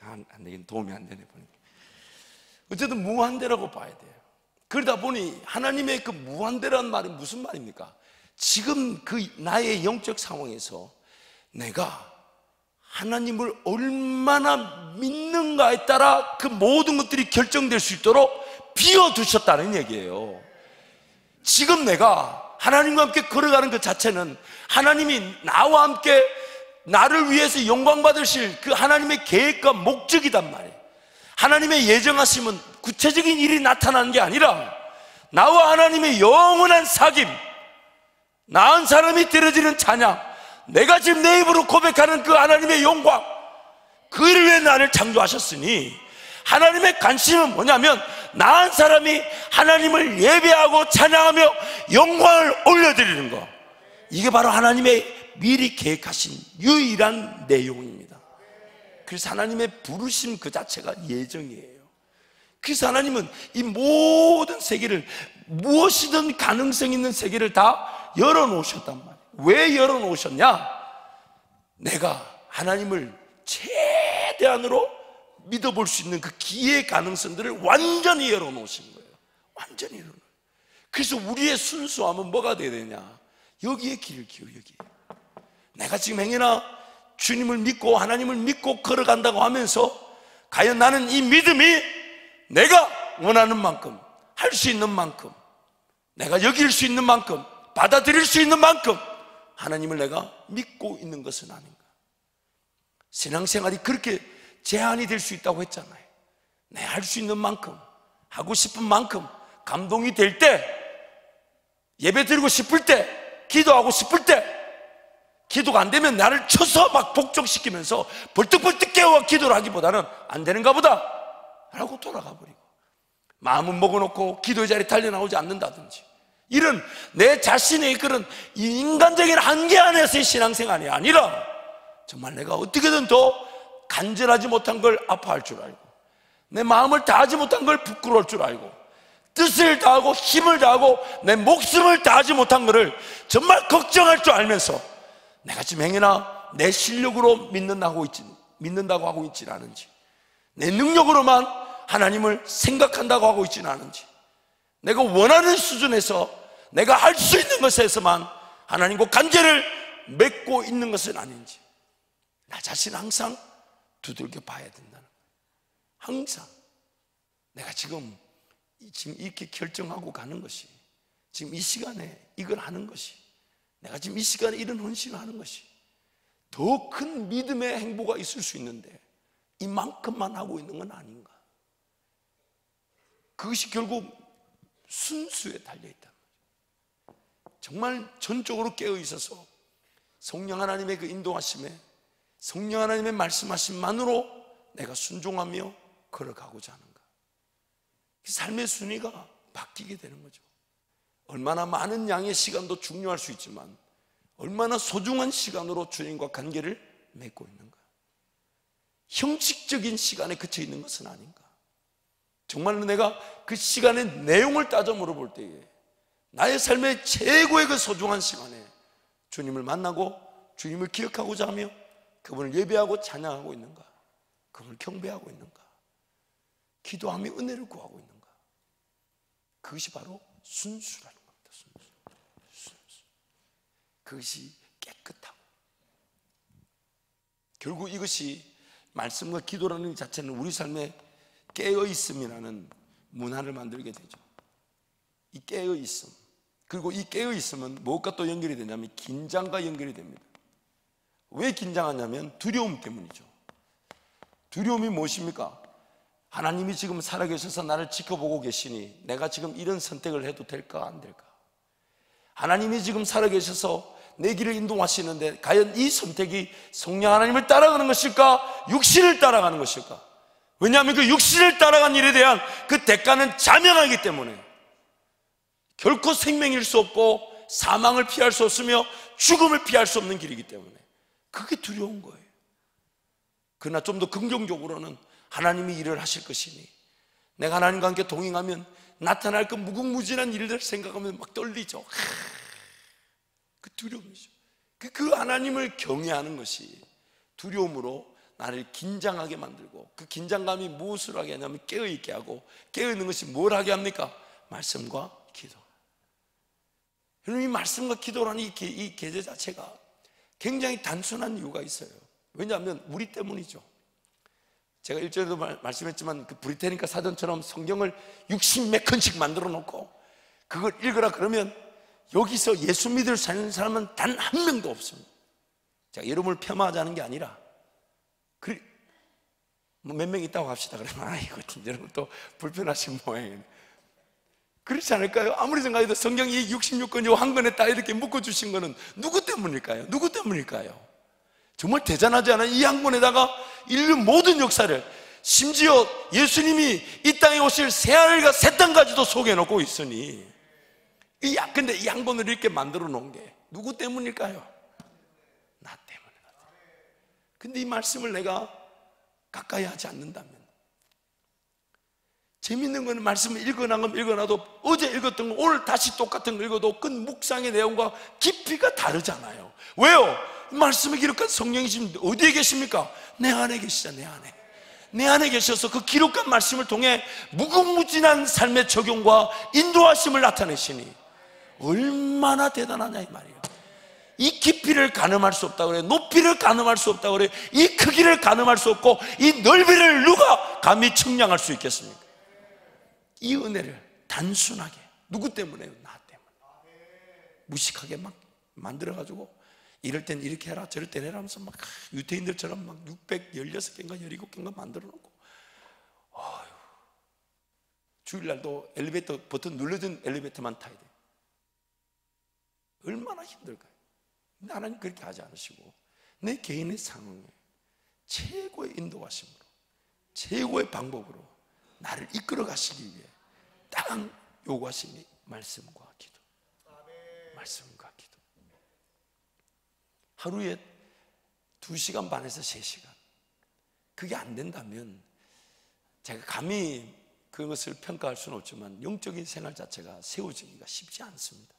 안 되긴 도움이 안 되네 보니까. 어쨌든 무한대라고 봐야 돼요. 그러다 보니 하나님의 그 무한대라는 말이 무슨 말입니까? 지금 그 나의 영적 상황에서 내가 하나님을 얼마나 믿는가에 따라 그 모든 것들이 결정될 수 있도록 비워두셨다는 얘기예요. 지금 내가 하나님과 함께 걸어가는 그 자체는 하나님이 나와 함께 나를 위해서 영광 받으실 그 하나님의 계획과 목적이단 말이에요. 하나님의 예정하심은 구체적인 일이 나타나는 게 아니라 나와 하나님의 영원한 사귐, 나 한 사람이 드려지는 찬양, 내가 지금 내 입으로 고백하는 그 하나님의 영광, 그 일을 위해 나를 창조하셨으니 하나님의 관심은 뭐냐면 나 한 사람이 하나님을 예배하고 찬양하며 영광을 올려드리는 것. 이게 바로 하나님의 미리 계획하신 유일한 내용입니다. 그래서 하나님의 부르심 그 자체가 예정이에요. 그래서 하나님은 이 모든 세계를, 무엇이든 가능성 있는 세계를 다 열어놓으셨단 말이에요. 왜 열어놓으셨냐? 내가 하나님을 최대한으로 믿어볼 수 있는 그 기회의 가능성들을 완전히 열어놓으신 거예요. 완전히 열어놓으신 거예요. 그래서 우리의 순수함은 뭐가 돼야 되냐? 여기에 길을 기울여. 여기에 내가 지금 행여나 주님을 믿고 하나님을 믿고 걸어간다고 하면서 과연 나는 이 믿음이 내가 원하는 만큼, 할 수 있는 만큼, 내가 여길 수 있는 만큼, 받아들일 수 있는 만큼 하나님을 내가 믿고 있는 것은 아닌가? 신앙생활이 그렇게 제한이 될 수 있다고 했잖아요. 내가 할 수 있는 만큼, 하고 싶은 만큼, 감동이 될 때, 예배 드리고 싶을 때, 기도하고 싶을 때, 기도가 안 되면 나를 쳐서 막 복종시키면서 벌떡벌떡 깨워 기도를 하기보다는 안 되는가 보다 라고 돌아가 버리고, 마음은 먹어놓고 기도의 자리에 달려나오지 않는다든지, 이런 내 자신의 그런 인간적인 한계 안에서의 신앙생활이 아니라 정말 내가 어떻게든 더 간절하지 못한 걸 아파할 줄 알고, 내 마음을 다하지 못한 걸 부끄러울 줄 알고, 뜻을 다하고 힘을 다하고 내 목숨을 다하지 못한 것을 정말 걱정할 줄 알면서 내가 지금 행여나 내 실력으로 믿는다고 믿는다고 하고 있지는 않은지, 내 능력으로만 하나님을 생각한다고 하고 있지는 않은지, 내가 원하는 수준에서 내가 할 수 있는 것에서만 하나님과 관계를 맺고 있는 것은 아닌지, 나 자신을 항상 두들겨 봐야 된다는 거예요. 항상 내가 지금 이렇게 결정하고 가는 것이, 지금 이 시간에 이걸 하는 것이, 내가 지금 이 시간에 이런 헌신을 하는 것이 더 큰 믿음의 행보가 있을 수 있는데 이만큼만 하고 있는 건 아닌가. 그것이 결국 순수에 달려있다. 정말 전적으로 깨어 있어서 성령 하나님의 그 인도하심에, 성령 하나님의 말씀하심만으로 내가 순종하며 걸어가고자 하는가. 삶의 순위가 바뀌게 되는 거죠. 얼마나 많은 양의 시간도 중요할 수 있지만 얼마나 소중한 시간으로 주님과 관계를 맺고 있는가. 형식적인 시간에 그쳐 있는 것은 아닌가. 정말로 내가 그 시간의 내용을 따져 물어볼 때에 나의 삶의 최고의 그 소중한 시간에 주님을 만나고 주님을 기억하고자 하며 그분을 예배하고 찬양하고 있는가, 그분을 경배하고 있는가, 기도하며 은혜를 구하고 있는가. 그것이 바로 순수라는 겁니다. 순수. 그것이 깨끗하고, 결국 이것이 말씀과 기도라는 것 자체는 우리 삶에 깨어있음이라는 문화를 만들게 되죠. 이 깨어있음, 그리고 이 깨어있음은 무엇과 또 연결이 되냐면 긴장과 연결이 됩니다. 왜 긴장하냐면 두려움 때문이죠. 두려움이 무엇입니까? 하나님이 지금 살아계셔서 나를 지켜보고 계시니 내가 지금 이런 선택을 해도 될까 안 될까? 하나님이 지금 살아계셔서 내 길을 인도하시는데 과연 이 선택이 성령 하나님을 따라가는 것일까? 육신을 따라가는 것일까? 왜냐하면 그 육신을 따라간 일에 대한 그 대가는 자명하기 때문에 결코 생명일 수 없고 사망을 피할 수 없으며 죽음을 피할 수 없는 길이기 때문에 그게 두려운 거예요. 그러나 좀 더 긍정적으로는 하나님이 일을 하실 것이니 내가 하나님과 함께 동행하면 나타날 그 무궁무진한 일들을 생각하면 막 떨리죠. 그 두려움이죠. 그 하나님을 경외하는 것이 두려움으로 나를 긴장하게 만들고, 그 긴장감이 무엇을 하게 하냐면 깨어있게 하고, 깨어있는 것이 뭘 하게 합니까? 말씀과 기도. 여러분, 이 말씀과 기도라는 이 계제 자체가 굉장히 단순한 이유가 있어요. 왜냐하면 우리 때문이죠. 제가 일전에도 말씀했지만 그 브리테니카 사전처럼 성경을 60몇 권씩 만들어 놓고 그걸 읽으라 그러면 여기서 예수 믿을 사는 사람은 단 한 명도 없습니다. 제가 여러분을 폄하하자는 게 아니라 몇 명 있다고 합시다. 그러면 아이고 여러분 또 불편하신 모양이네. 그렇지 않을까요? 아무리 생각해도 성경이 66권이 한 권에 딱 이렇게 묶어주신 거는 누구 때문일까요? 누구 때문일까요? 정말 대단하지 않아요? 이 한 권에다가 인류 모든 역사를, 심지어 예수님이 이 땅에 오실 새하늘과 새 땅까지도 소개해놓고 있으니, 근데 이 한 권을 이렇게 만들어 놓은 게 누구 때문일까요? 나 때문에. 근데 이 말씀을 내가 가까이 하지 않는다면, 재밌는 거는 말씀을 읽어놔도 어제 읽었던 거 오늘 다시 똑같은 거 읽어도 그 묵상의 내용과 깊이가 다르잖아요. 왜요? 말씀에 기록한 성령이 지금 어디에 계십니까? 내 안에 계시자. 내 안에 계셔서 그 기록한 말씀을 통해 무궁무진한 삶의 적용과 인도하심을 나타내시니 얼마나 대단하냐 이 말이에요. 이 깊이를 가늠할 수 없다고 그래. 높이를 가늠할 수 없다고 그래. 이 크기를 가늠할 수 없고 이 넓이를 누가 감히 측량할 수 있겠습니까? 이 은혜를 단순하게, 누구 때문에요? 나 때문에 무식하게 막 만들어가지고 이럴 땐 이렇게 해라 저럴 땐 해라 하면서 막 유태인들처럼 막 616개인가 17개인가 만들어 놓고, 주일날도 엘리베이터 버튼 눌러준 엘리베이터만 타야 돼. 얼마나 힘들까요? 근데 하나님 그렇게 하지 않으시고 내 개인의 상황에 최고의 인도하심으로, 최고의 방법으로 나를 이끌어 가시기 위해 딱 요구하시니 말씀과 기도. 말씀과 기도. 하루에 2시간 반에서 3시간. 그게 안 된다면 제가 감히 그것을 평가할 수는 없지만 영적인 생활 자체가 세워지기가 쉽지 않습니다.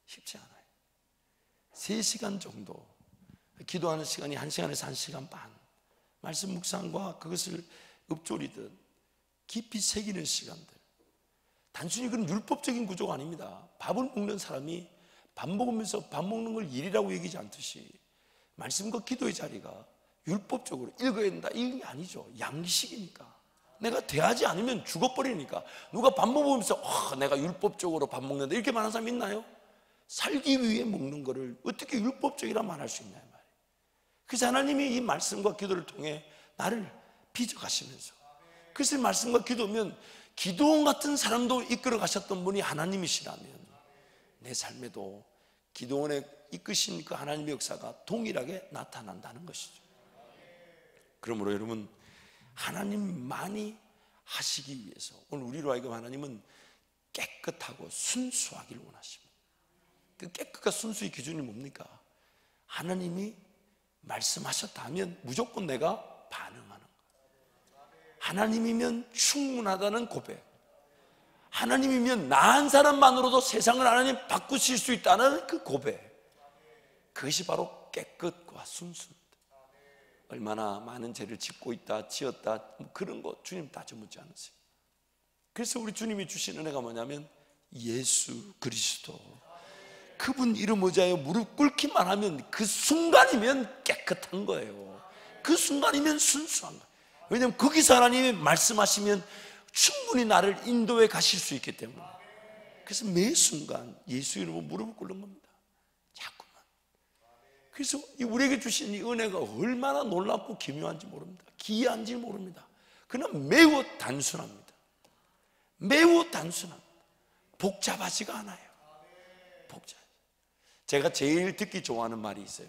쉽지 않아요. 3시간 정도 기도하는 시간이 1시간에서 1시간 반, 말씀 묵상과 그것을 읊조리듯 깊이 새기는 시간들, 단순히 그런 율법적인 구조가 아닙니다. 밥을 먹는 사람이 밥 먹으면서 밥 먹는 걸 일이라고 얘기하지 않듯이 말씀과 기도의 자리가 율법적으로 읽어야 된다 이게 아니죠. 양식이니까. 내가 대하지 않으면 죽어버리니까. 누가 밥 먹으면서 내가 율법적으로 밥 먹는다 이렇게 말하는 사람 있나요? 살기 위해 먹는 거를 어떻게 율법적이라 말할 수 있나요? 그래서 하나님이 이 말씀과 기도를 통해 나를 빚어가시면서, 그래서 말씀과 기도면 기도원 같은 사람도 이끌어 가셨던 분이 하나님이시라면 내 삶에도 기도원에 이끄신 그 하나님의 역사가 동일하게 나타난다는 것이죠. 그러므로 여러분, 하나님만이 하시기 위해서 오늘 우리로 하여금 하나님은 깨끗하고 순수하기를 원하십니다. 그 깨끗과 순수의 기준이 뭡니까? 하나님이 말씀하셨다 하면 무조건 내가 반응하는 것, 하나님이면 충분하다는 고백, 하나님이면 나 한 사람만으로도 세상을 하나님 바꾸실 수 있다는 그 고백, 그것이 바로 깨끗과 순수입니다. 얼마나 많은 죄를 짓고 있다, 지었다, 그런 거 주님 따져묻지 않으세요. 그래서 우리 주님이 주신 은혜가 뭐냐면 예수 그리스도, 그분 이름 의지하여 무릎 꿇기만 하면 그 순간이면 깨끗한 거예요. 그 순간이면 순수한 거예요. 왜냐하면 거기서 하나님이 말씀하시면 충분히 나를 인도해 가실 수 있기 때문에. 그래서 매 순간 예수 이름으로 무릎을 꿇는 겁니다. 자꾸만. 그래서 우리에게 주신 이 은혜가 얼마나 놀랍고 기묘한지 모릅니다. 기이한지 모릅니다. 그러나 매우 단순합니다. 매우 단순합니다. 복잡하지가 않아요. 복잡. 제가 제일 듣기 좋아하는 말이 있어요.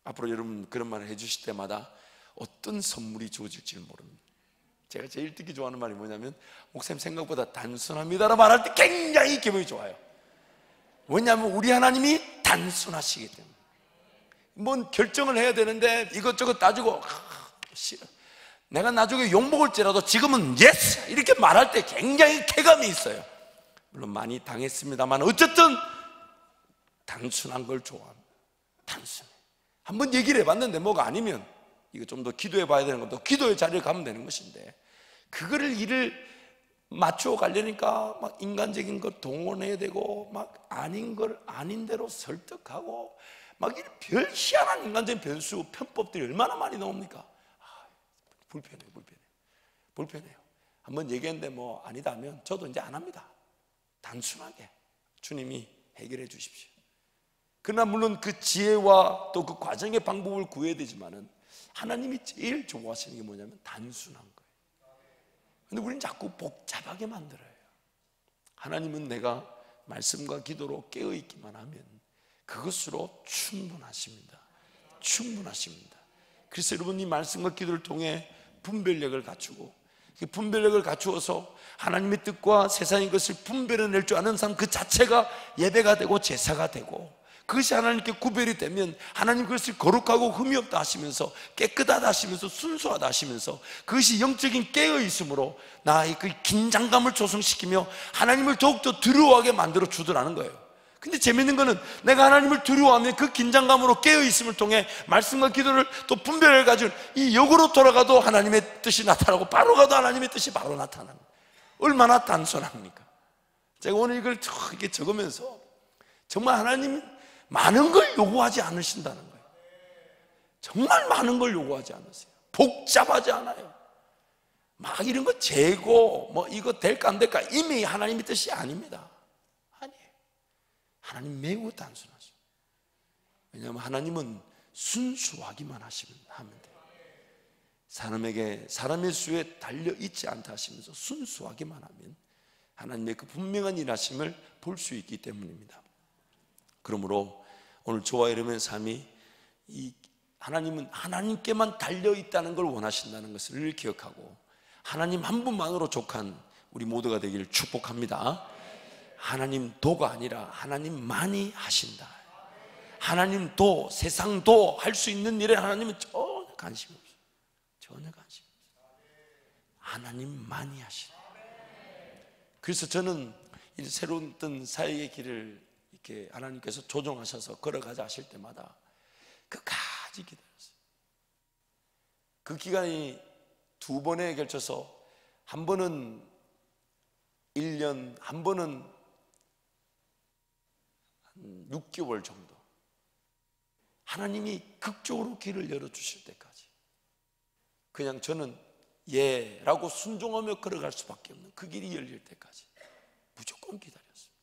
앞으로 여러분 그런 말을 해주실 때마다 어떤 선물이 주어질지를 모릅니다. 제가 제일 듣기 좋아하는 말이 뭐냐면, 목사님 생각보다 단순합니다라고 말할 때 굉장히 기분이 좋아요. 왜냐하면 우리 하나님이 단순하시기 때문에. 뭔 결정을 해야 되는데 이것저것 따지고 싫어. 내가 나중에 욕먹을지라도 지금은 예스 이렇게 말할 때 굉장히 쾌감이 있어요. 물론 많이 당했습니다만 어쨌든 단순한 걸 좋아합니다. 단순해. 한번 얘기를 해봤는데 뭐가 아니면 이거 좀 더 기도해 봐야 되는 것도 기도의 자리에 가면 되는 것인데, 그거를 일을 맞추어 가려니까 막 인간적인 걸 동원해야 되고 막 아닌 걸 아닌 대로 설득하고 막 이런 별 희한한 인간적인 변수 편법들이 얼마나 많이 나옵니까? 불편해요. 한번 얘기했는데 뭐 아니다 하면 저도 이제 안 합니다. 단순하게 주님이 해결해 주십시오. 그러나 물론 그 지혜와 또 그 과정의 방법을 구해야 되지만은 하나님이 제일 좋아하시는 게 뭐냐면 단순한 거예요. 근데 우리는 자꾸 복잡하게 만들어요. 하나님은 내가 말씀과 기도로 깨어있기만 하면 그것으로 충분하십니다. 충분하십니다. 그래서 여러분, 이 말씀과 기도를 통해 분별력을 갖추고, 그 분별력을 갖추어서 하나님의 뜻과 세상의 것을 분별해낼 줄 아는 사람 그 자체가 예배가 되고 제사가 되고, 그것이 하나님께 구별이 되면 하나님 그것을 거룩하고 흠이 없다 하시면서 깨끗하다 하시면서 순수하다 하시면서 그것이 영적인 깨어있음으로 나의 그 긴장감을 조성시키며 하나님을 더욱더 두려워하게 만들어 주더라는 거예요. 근데 재밌는 거는 내가 하나님을 두려워하면 그 긴장감으로 깨어있음을 통해 말씀과 기도를 또 분별해가지고 이 역으로 돌아가도 하나님의 뜻이 나타나고 바로 가도 하나님의 뜻이 바로 나타납니다. 얼마나 단순합니까? 제가 오늘 이걸 이렇게 적으면서 정말 하나님 많은 걸 요구하지 않으신다는 거예요. 정말 많은 걸 요구하지 않으세요. 복잡하지 않아요. 막 이런 거 재고 뭐 이거 될까 안 될까 이미 하나님의 뜻이 아닙니다. 아니에요. 하나님 매우 단순하죠. 왜냐하면 하나님은 순수하기만 하면 돼요. 사람의 수에 달려 있지 않다 하시면서 순수하기만 하면 하나님의 그 분명한 일하심을 볼 수 있기 때문입니다. 그러므로 오늘 저와 여러분의 삶이 이 하나님은 하나님께만 달려 있다는 걸 원하신다는 것을 늘 기억하고 하나님 한 분만으로 족한 우리 모두가 되기를 축복합니다. 하나님도가 아니라 하나님만이 하신다. 하나님도 세상도 할 수 있는 일에 하나님은 전혀 관심이 없어요. 전혀 관심이 없어요. 하나님만이 하신다. 그래서 저는 이 새로운 어떤 사역의 길을 이렇게 하나님께서 조정하셔서 걸어가자 하실 때마다 끝까지 기다렸어요. 그 기간이 2번에 걸쳐서 한 번은 1년, 한 번은 한 6개월 정도 하나님이 극적으로 길을 열어주실 때까지 그냥 저는 예 라고 순종하며 걸어갈 수밖에 없는 그 길이 열릴 때까지 무조건 기다렸습니다.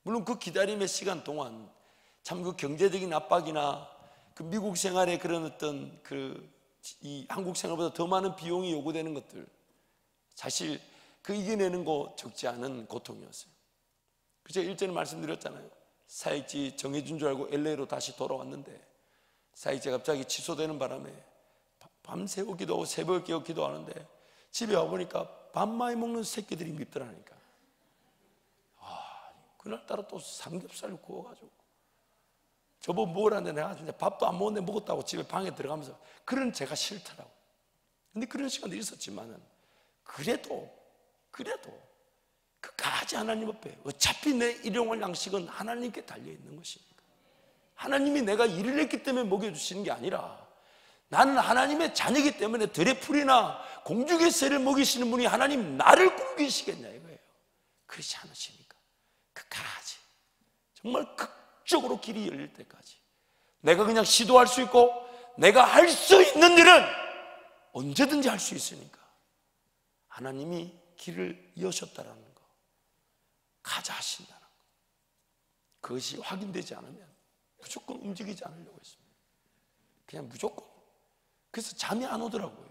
물론 그 기다림의 시간 동안 참 그 경제적인 압박이나 그 미국 생활의 그런 어떤 이 한국 생활보다 더 많은 비용이 요구되는 것들, 사실 그 이겨내는 거 적지 않은 고통이었어요. 제가 일전에 말씀드렸잖아요. 사역지 정해준 줄 알고 LA로 다시 돌아왔는데 사역지가 갑자기 취소되는 바람에 밤새워 기도하고 새벽에 깨어 기도하는데 집에 와보니까 밥 많이 먹는 새끼들이 밉더라니까. 그날따라 또 삼겹살을 구워가지고 저보고 먹으라는데 내가 진짜 밥도 안 먹었는데 먹었다고 집에 방에 들어가면서 그런 제가 싫더라고. 근데 그런 시간도 있었지만은 그래도 끝까지 하나님 앞에 어차피 내 일용할 양식은 하나님께 달려있는 것이니까 하나님이 내가 일을 했기 때문에 먹여주시는 게 아니라 나는 하나님의 자녀이기 때문에 들의 풀이나 공중의 새를 먹이시는 분이 하나님 나를 굶기시겠냐 이거예요. 그렇지 않으시니까 끝까지 정말 극적으로 길이 열릴 때까지 내가 그냥 시도할 수 있고 내가 할 수 있는 일은 언제든지 할 수 있으니까 하나님이 길을 여셨다라는 거, 가자 하신다는 거, 그것이 확인되지 않으면 무조건 움직이지 않으려고 했습니다. 그냥 무조건. 그래서 잠이 안 오더라고요.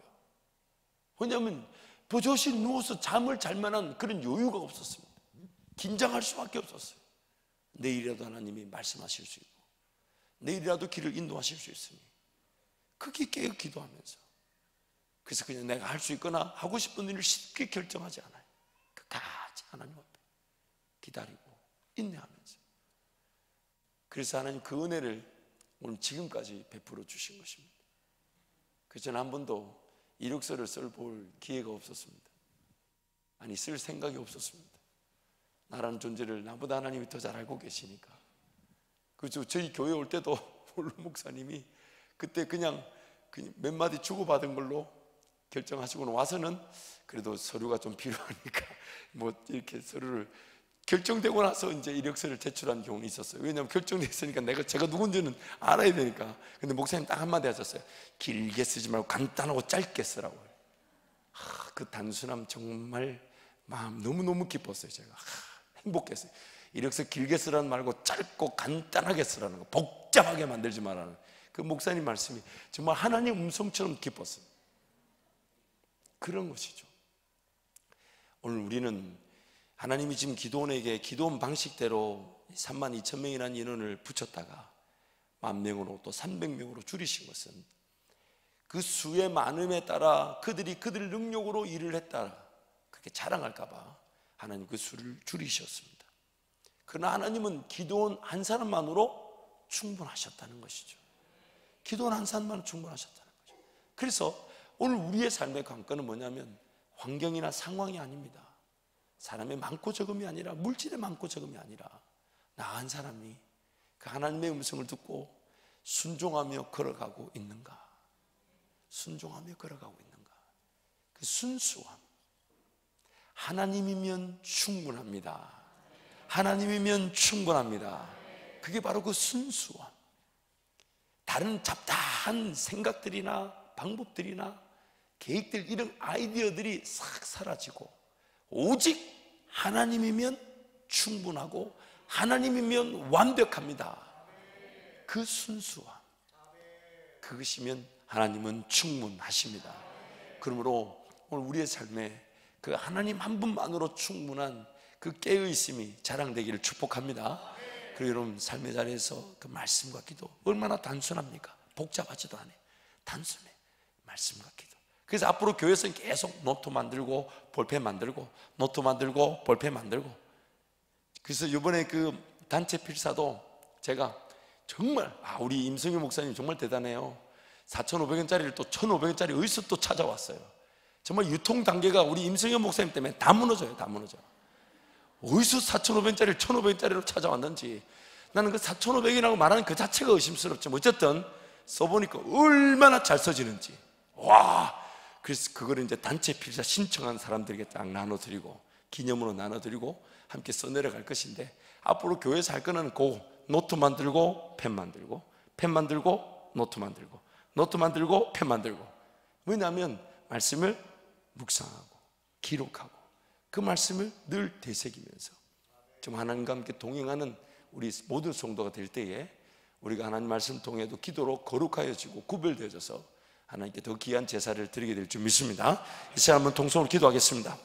왜냐하면 버젓이 누워서 잠을 잘 만한 그런 여유가 없었습니다. 긴장할 수밖에 없었어요. 내일이라도 하나님이 말씀하실 수 있고 내일이라도 길을 인도하실 수 있으니 그게 깨어 기도하면서, 그래서 그냥 내가 할 수 있거나 하고 싶은 일을 쉽게 결정하지 않아요. 끝까지 하나님 앞에 기다리고 인내하면서. 그래서 하나님 그 은혜를 오늘 지금까지 베풀어 주신 것입니다. 그래서 저는 한 번도 이력서를 써볼 기회가 없었습니다. 아니, 쓸 생각이 없었습니다. 나라는 존재를 나보다 하나님이 더 잘 알고 계시니까. 그렇죠. 저희 교회 올 때도 홀로 목사님이 그때 그냥 몇 마디 주고받은 걸로 결정하시고는 와서는 그래도 서류가 좀 필요하니까 뭐 이렇게 서류를 결정되고 나서 이제 이력서를 제출한 경우는 있었어요. 왜냐하면 결정됐으니까 제가 누군지는 알아야 되니까. 근데 목사님 딱 한마디 하셨어요. 길게 쓰지 말고 간단하고 짧게 쓰라고. 그 단순함 정말 마음 너무너무 기뻤어요. 제가 행복했어요. 이력서 길게 쓰라는 말고 짧고 간단하게 쓰라는 거, 복잡하게 만들지 말라는 그 목사님 말씀이 정말 하나님 음성처럼 기뻤어요. 그런 것이죠. 오늘 우리는 하나님이 지금 기도원에게 기도원 방식대로 32,000명이라는 인원을 붙였다가 10,000명으로 또 300명으로 줄이신 것은 그 수의 많음에 따라 그들이 그들 능력으로 일을 했다 그렇게 자랑할까 봐 하나님 그 수를 줄이셨습니다. 그러나 하나님은 기도원 한 사람만으로 충분하셨다는 것이죠. 기도원 한 사람만으로 충분하셨다는 거죠. 그래서 오늘 우리의 삶의 관건은 뭐냐면 환경이나 상황이 아닙니다. 사람의 많고 적음이 아니라, 물질의 많고 적음이 아니라 나 한 사람이 그 하나님의 음성을 듣고 순종하며 걸어가고 있는가, 순종하며 걸어가고 있는가. 그 순수함. 하나님이면 충분합니다. 하나님이면 충분합니다. 그게 바로 그 순수함. 다른 잡다한 생각들이나 방법들이나 계획들, 이런 아이디어들이 싹 사라지고 오직 하나님이면 충분하고 하나님이면 완벽합니다. 그 순수함, 그것이면 하나님은 충분하십니다. 그러므로 오늘 우리의 삶에 그 하나님 한 분만으로 충분한 그 깨어있음이 자랑되기를 축복합니다. 그리고 여러분 삶의 자리에서 그 말씀과 기도 얼마나 단순합니까? 복잡하지도 않아요. 단순해. 말씀과 기도. 그래서 앞으로 교회에서는 계속 노트 만들고 볼펜 만들고 노트 만들고 볼펜 만들고. 그래서 이번에 그 단체 필사도 제가 정말 우리 임성희 목사님 정말 대단해요. 4,500원짜리를 또 1,500원짜리 어디서 또 찾아왔어요. 정말 유통 단계가 우리 임성희 목사님 때문에 다 무너져요. 다 무너져. 어디서 4,500원짜리를 1,500원짜리로 찾아왔는지. 나는 그 4,500원이라고 말하는 그 자체가 의심스럽지만 어쨌든 써보니까 얼마나 잘 써지는지, 와, 그래서 그걸 이제 단체 필사 신청한 사람들에게 딱 나눠드리고 기념으로 나눠드리고 함께 써내려갈 것인데, 앞으로 교회에서 할 거는 그 노트 만들고 펜 만들고 펜 만들고 노트 만들고 노트 만들고 펜 만들고. 왜냐하면 말씀을 묵상하고 기록하고 그 말씀을 늘 되새기면서 좀 하나님과 함께 동행하는 우리 모든 성도가 될 때에 우리가 하나님 말씀 통해도 기도로 거룩하여지고 구별되어져서 하나님께 더 귀한 제사를 드리게 될 줄 믿습니다. 이 시간 한번 통성으로 기도하겠습니다.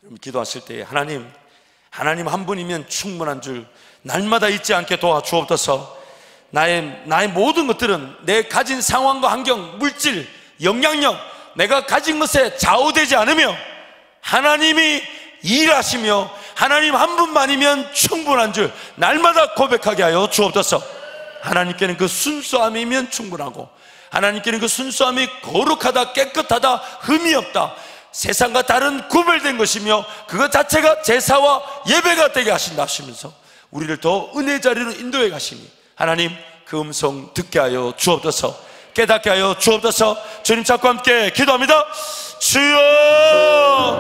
여러분 기도하실 때 하나님 한 분이면 충분한 줄 날마다 잊지 않게 도와주옵소서. 나의 모든 것들은 내 가진 상황과 환경, 물질, 영향력, 내가 가진 것에 좌우되지 않으며 하나님이 일하시며 하나님 한 분만이면 충분한 줄 날마다 고백하게 하여 주옵소서. 하나님께는 그 순수함이면 충분하고 하나님께는 그 순수함이 거룩하다, 깨끗하다, 흠이 없다, 세상과 다른 구별된 것이며 그것 자체가 제사와 예배가 되게 하신다 하시면서 우리를 더 은혜 자리로 인도해 가시니 하나님 그 음성 듣게 하여 주옵소서. 깨닫게 하여 주옵소서. 주님 찾고 함께 기도합니다. 주여.